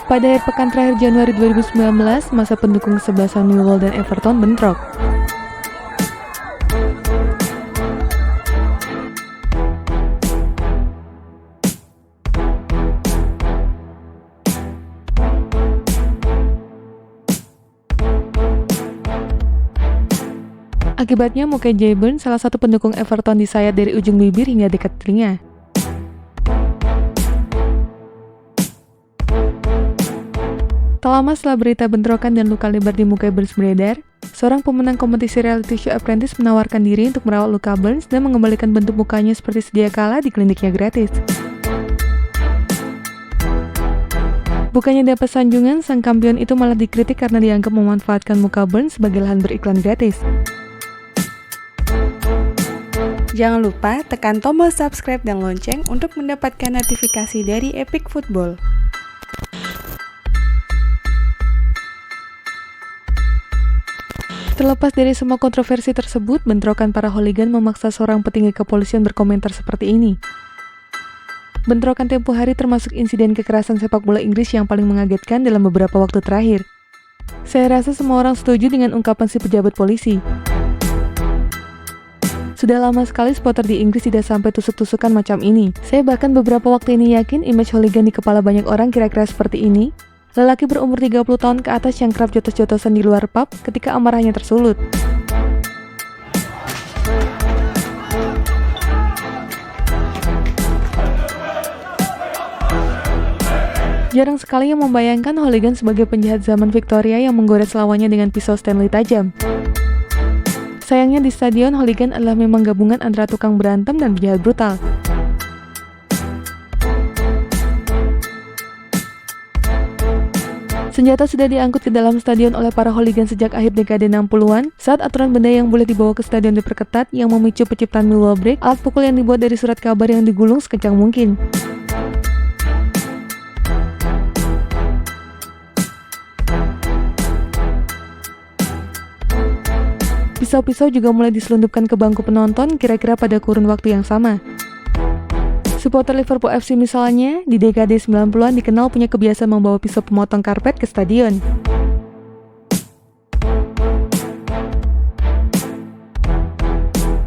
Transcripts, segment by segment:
Pada akhir pekan terakhir Januari 2019, masa pendukung kesebelasan Millwall dan Everton bentrok. Akibatnya, Moke Jaburn, salah satu pendukung Everton, disayat dari ujung bibir hingga dekat telinga. Tak lama setelah berita bentrokan dan luka lebar di Moke Burns beredar, seorang pemenang kompetisi reality show Apprentice menawarkan diri untuk merawat luka Burns dan mengembalikan bentuk mukanya seperti sedia kala di kliniknya gratis. Bukannya dapat sanjungan, sang kampion itu malah dikritik karena dianggap memanfaatkan muka Burns sebagai lahan beriklan gratis. Jangan lupa tekan tombol subscribe dan lonceng untuk mendapatkan notifikasi dari Epic Football. Terlepas dari semua kontroversi tersebut, bentrokan para hooligan memaksa seorang petinggi kepolisian berkomentar seperti ini. Bentrokan tempo hari termasuk insiden kekerasan sepak bola Inggris yang paling mengagetkan dalam beberapa waktu terakhir. Saya rasa semua orang setuju dengan ungkapan si pejabat polisi. Sudah lama sekali supporter di Inggris tidak sampai tusuk-tusukan macam ini. Saya bahkan beberapa waktu ini yakin image hooligan di kepala banyak orang kira-kira seperti ini. Lelaki berumur 30 tahun ke atas yang kerap jotos-jotosan di luar pub ketika amarahnya tersulut. Jarang sekali yang membayangkan hooligan sebagai penjahat zaman Victoria yang menggores lawannya dengan pisau Stanley tajam. Sayangnya di stadion, hooligan adalah memang gabungan antara tukang berantem dan penjahat brutal. Senjata sudah diangkut ke dalam stadion oleh para hooligan sejak akhir dekade 60-an, saat aturan benda yang boleh dibawa ke stadion diperketat yang memicu penciptaan Millwall Break, alat pukul yang dibuat dari surat kabar yang digulung sekencang mungkin. Pisau-pisau juga mulai diselundupkan ke bangku penonton kira-kira pada kurun waktu yang sama. Supporter Liverpool FC misalnya, di dekade 90-an dikenal punya kebiasaan membawa pisau pemotong karpet ke stadion.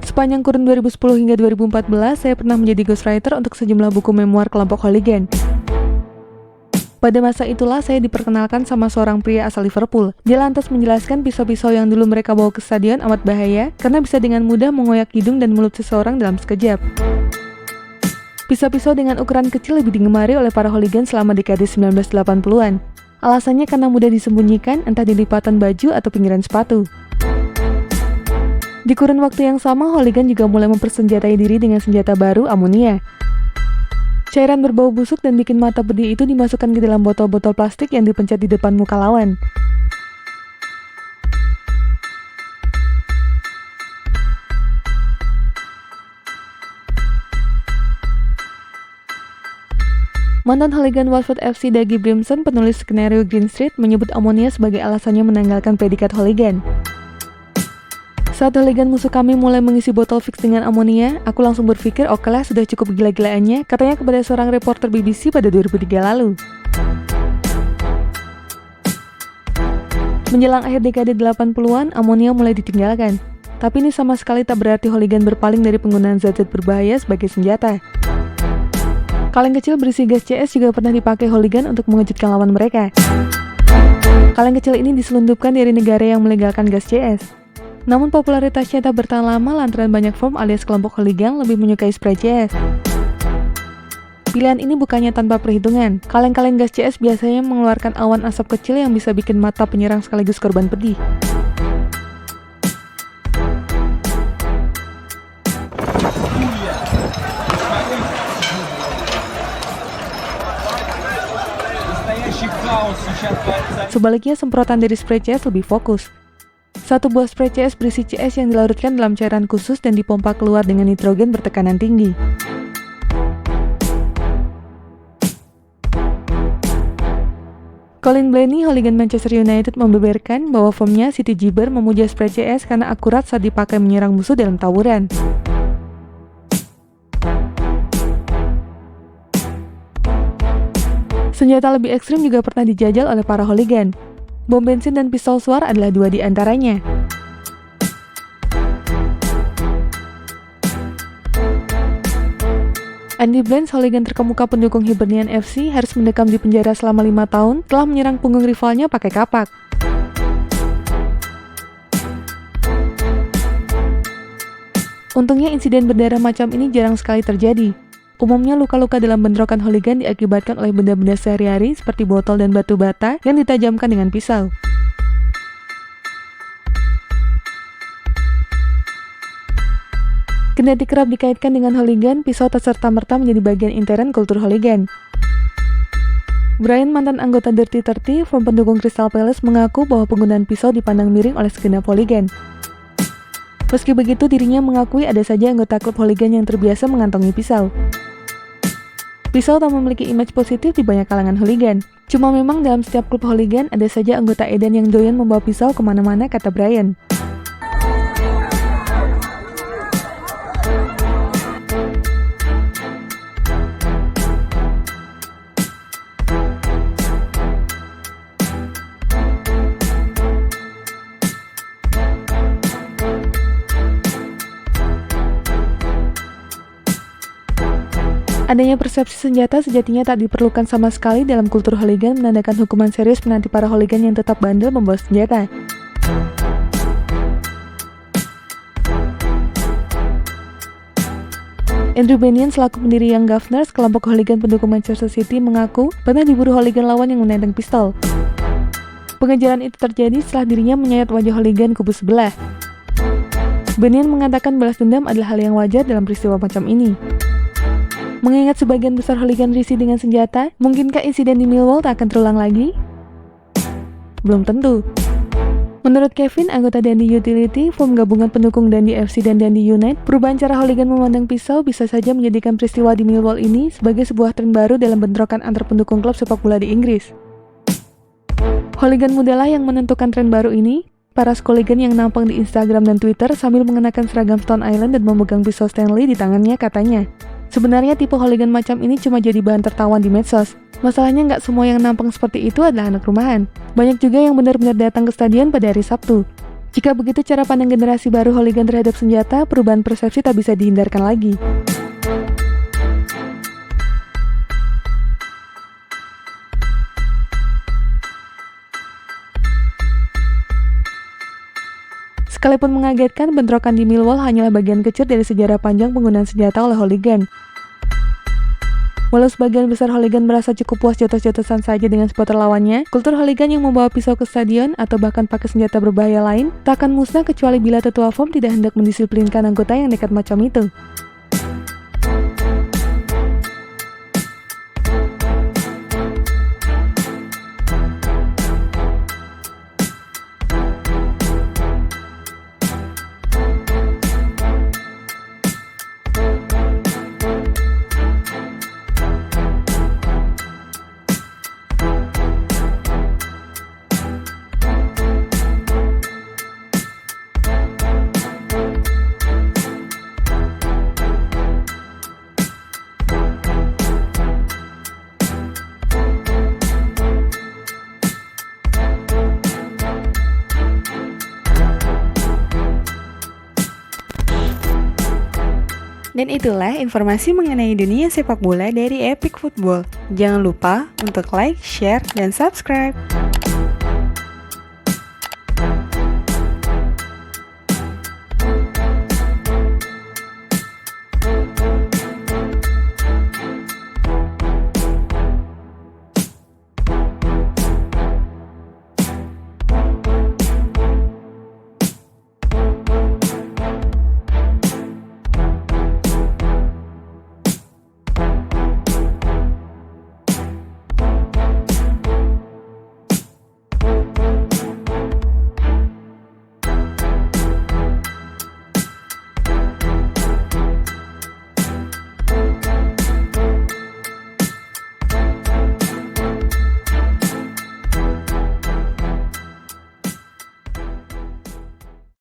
Sepanjang kurun 2010 hingga 2014, saya pernah menjadi ghostwriter untuk sejumlah buku memoir kelompok hooligan. Pada masa itulah saya diperkenalkan sama seorang pria asal Liverpool. Dia lantas menjelaskan pisau-pisau yang dulu mereka bawa ke stadion amat bahaya karena bisa dengan mudah mengoyak hidung dan mulut seseorang dalam sekejap. Pisau-pisau dengan ukuran kecil lebih digemari oleh para hooligan selama dekade 1980-an. Alasannya karena mudah disembunyikan, entah di lipatan baju atau pinggiran sepatu. Di kurun waktu yang sama, hooligan juga mulai mempersenjatai diri dengan senjata baru, amonia. Cairan berbau busuk dan bikin mata pedih itu dimasukkan ke dalam botol-botol plastik yang dipencet di depan muka lawan. Mantan hooligan Watford FC Dougie Brimson, penulis skenario Green Street, menyebut amonia sebagai alasannya menanggalkan predikat hooligan. Saat hooligan musuh kami mulai mengisi botol fix dengan amonia, aku langsung berpikir oke lah sudah cukup gila-gilaannya, katanya kepada seorang reporter BBC pada 2003 lalu. Menjelang akhir dekade 80-an, amonia mulai ditinggalkan. Tapi ini sama sekali tak berarti hooligan berpaling dari penggunaan zat-zat berbahaya sebagai senjata. Kaleng kecil berisi gas CS juga pernah dipakai hooligan untuk mengejutkan lawan mereka. Kaleng kecil ini diselundupkan dari negara yang melegalkan gas CS. Namun popularitasnya tak bertahan lama lantaran banyak firm alias kelompok hooligan lebih menyukai spray CS. Pilihan ini bukannya tanpa perhitungan. Kaleng-kaleng gas CS biasanya mengeluarkan awan asap kecil yang bisa bikin mata penyerang sekaligus korban pedih. Sebaliknya, semprotan dari spray CS lebih fokus. Satu buah spray CS berisi CS yang dilarutkan dalam cairan khusus dan dipompa keluar dengan nitrogen bertekanan tinggi. Colin Blaney, hooligan Manchester United, membeberkan bahwa firmnya City Jibber memuja spray CS karena akurat saat dipakai menyerang musuh dalam tawuran. Senjata lebih ekstrim juga pernah dijajal oleh para hooligan. Bom bensin dan pistol suar adalah dua di antaranya. Andy Blanch, hooligan terkemuka pendukung Hibernian FC, harus mendekam di penjara selama 5 tahun telah menyerang punggung rivalnya pakai kapak. Untungnya insiden berdarah macam ini jarang sekali terjadi. Umumnya luka-luka dalam bentrokan hooligan diakibatkan oleh benda-benda sehari-hari seperti botol dan batu bata yang ditajamkan dengan pisau. Kendati kerap dikaitkan dengan hooligan, pisau tak serta-merta menjadi bagian intern kultur hooligan. Brian, mantan anggota Dirty 30 from pendukung Crystal Palace, mengaku bahwa penggunaan pisau dipandang miring oleh segenap hooligan. Meski begitu, dirinya mengakui ada saja anggota klub hooligan yang terbiasa mengantongi pisau. Pisau tak memiliki image positif di banyak kalangan hooligan. Cuma memang dalam setiap klub hooligan ada saja anggota edan yang doyan membawa pisau kemana-mana, kata Brian. Adanya persepsi senjata sejatinya tak diperlukan sama sekali dalam kultur hooligan, menandakan hukuman serius menanti para hooligan yang tetap bandel membawa senjata. Andrew Bennion selaku pendiri Young Governors, kelompok hooligan pendukung Manchester City, mengaku pernah diburu hooligan lawan yang menenteng pistol. Pengejaran itu terjadi setelah dirinya menyayat wajah hooligan kubu sebelah. Bennion mengatakan balas dendam adalah hal yang wajar dalam peristiwa macam ini. Mengingat sebagian besar hooligan risih dengan senjata, mungkinkah insiden di Millwall tak akan terulang lagi? Belum tentu. Menurut Kevin, anggota Dundee Utility, firm gabungan pendukung Dundee FC dan Dundee United, perubahan cara hooligan memandang pisau bisa saja menjadikan peristiwa di Millwall ini sebagai sebuah tren baru dalam bentrokan antar pendukung klub sepak bola di Inggris. Hooligan mudalah yang menentukan tren baru ini. Para hooligan yang nampang di Instagram dan Twitter sambil mengenakan seragam Stone Island dan memegang pisau Stanley di tangannya, katanya. Sebenarnya tipe hooligan macam ini cuma jadi bahan tertawan di medsos. Masalahnya nggak semua yang nampang seperti itu adalah anak rumahan. Banyak juga yang benar-benar datang ke stadion pada hari Sabtu. Jika begitu cara pandang generasi baru hooligan terhadap senjata, perubahan persepsi tak bisa dihindarkan lagi. Sekalipun mengagetkan, bentrokan di Millwall hanyalah bagian kecil dari sejarah panjang penggunaan senjata oleh hooligan. Walau sebagian besar hooligan merasa cukup puas jotos-jotosan saja dengan supporter lawannya, kultur hooligan yang membawa pisau ke stadion atau bahkan pakai senjata berbahaya lain tak akan musnah kecuali bila tetua FOM tidak hendak mendisiplinkan anggota yang nekat macam itu. Dan itulah informasi mengenai dunia sepak bola dari Epic Football. Jangan lupa untuk like, share, dan subscribe.